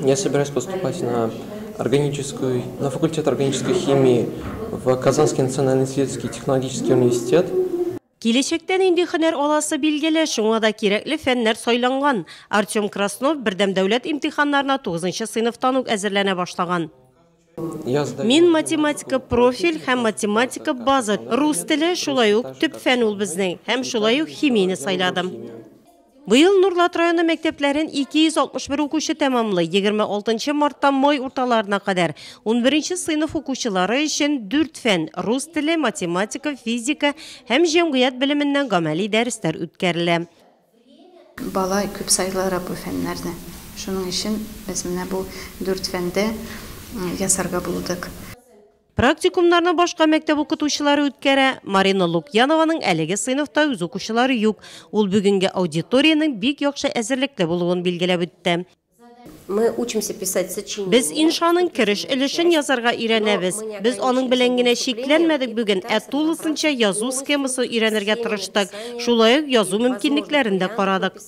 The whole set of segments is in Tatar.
Я собираюсь поступать на факультет органической химии в Казанский национальный исследовательский технологический университет. Келешектен имтиханнар аласы билгеле, шуңа да керекле фәннәр сайланган. Артем Краснов бердәм дәүләт имтиханнарына 9-нчы сыйныфтан ук әзерләнә башлаган. Мин математика профиль һәм математика база. Рус теле шулай ук төп фән ул безнең, һәм шулай ук химияне сайладым. Быел Нурлат районы мәктәпләрен 261 укучы тәмамлый. 26 марттан май урталарына кадәр 11 сыйныф укучылары өчен 4 фән: рус теле, математика, физика һәм җәмгыять белеменнән гамәли дәресләр үткәрелә. Бала күп сайлара бу фәннәрне. Шуның өчен без менә бу 4 фәндә ясарга булдык. Практикумнарны башка мәктәп укытучылары үткәрә. Марина Лукьянованың әлеге сыйныфта үз укучылары юк. Ул бүгенге аудиторияның бик яхшы әзерлекле булуын билгеләп үтте. Без иншаның кереш өлешен язарга өйрәнәбез. Без аның белән генә шикләнмәдек бүген, ә тулысынча язу схемасы өйрәнергә тырыштык. Шулай ук язу мөмкинлекләрен дә карадык.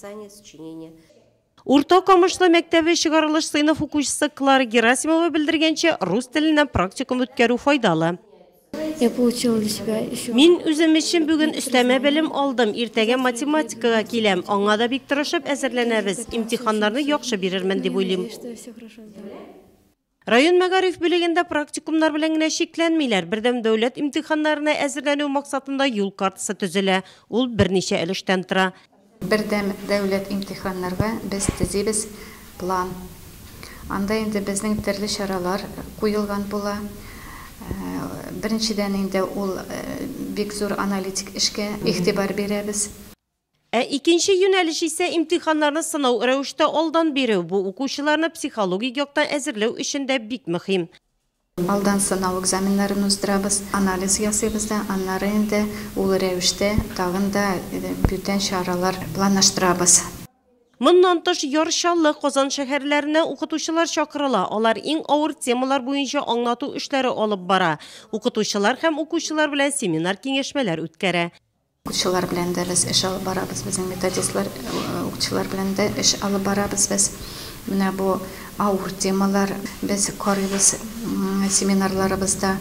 Урта Камышлы мәктәбе чыгарылыш сыйныф укучысы Клара Герасимова белдергәнчә, рус теленнән практикум үткәрү файдалы. Мин үзем өчен бүген өстәмә белем алдым. Иртәгә математикага киләм. Аңа да бик тырышып әзерләнәбез. Имтиханнарны яхшы бирермен дип уйлыйм. Район мәгариф бүлегендә практикумнар белән генә шикләнмиләр. Бердәм дәүләт имтиханнарына әзерләнү максатында юл картасы төзелә. Ул берничә өлештән тора. Бердәм дәүләт имтиханнарга без төзибез план. Анда инде безнең төрле чаралар куелган була. Беренчедән инде ул бик зур аналитик эшкә игътибар бирәбез. Икенче юнәлеш исә имтиханнарны сынау рәвештә алдан бирү. Бу укучыларны психологик яктан әзерләү өчен дә бик мөһим. Алдан сынау экзаменнарын уздырабыз, анализ ясыйбыз да, аннары инде ул рәвештә тагын да бүтән чаралар планлаштырабыз. Моннан тыш ярышчаллы Казан шәһәрләренә укытучылар чакырыла. Алар иң авыр темалар буенча аңлату эшләре алып бара. Укытучылар һәм укучылар белән семинар киңәшмәләр үткәрә. Укучылар белән дә без эш алып барабыз, безнең методистлар укучылар белән дә эш алып барабыз без. Менә бу авыр темалар без карыйбыз семинарларыбызда.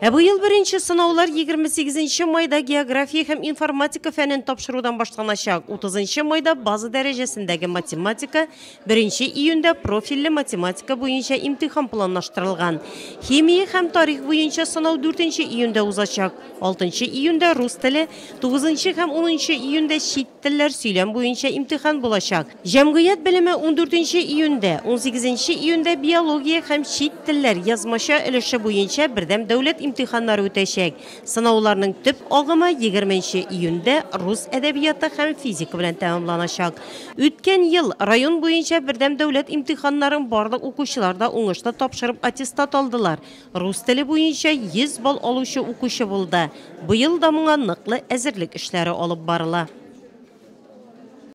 Быел беренче сынаулар 28 майда география һәм информатика фәнен тапшырудан башланачак. 30 майда база дәрәҗәсендәге математика, 1 июньдә профильле математика буенча имтихан планлаштырылган. Химия һәм тарих буенча сынау 4 июньдә узачак. 6 июньдә рус теле, 9 һәм 10 июньдә чит телләр сөйләм буенча имтихан булачак. Җәмгыять белеме 14 июньдә, 18 июньдә биология һәм чит телләр язмаша өлеше буенча бердәм дәүләт имтиханнар үтәчәк. Сынауларның төп агымы 20 июньдә рус әдәбияты һәм физика белән тәмамланачак. Үткән ел район буенча бердәм дәүләт имтиханнарын барлык укучылар да уңышлы тапшырып аттестат алдылар. Рус теле буенча 100 балл алучы укучы булды. Быел да моңа ныклы әзерлек эшләре алып барыла.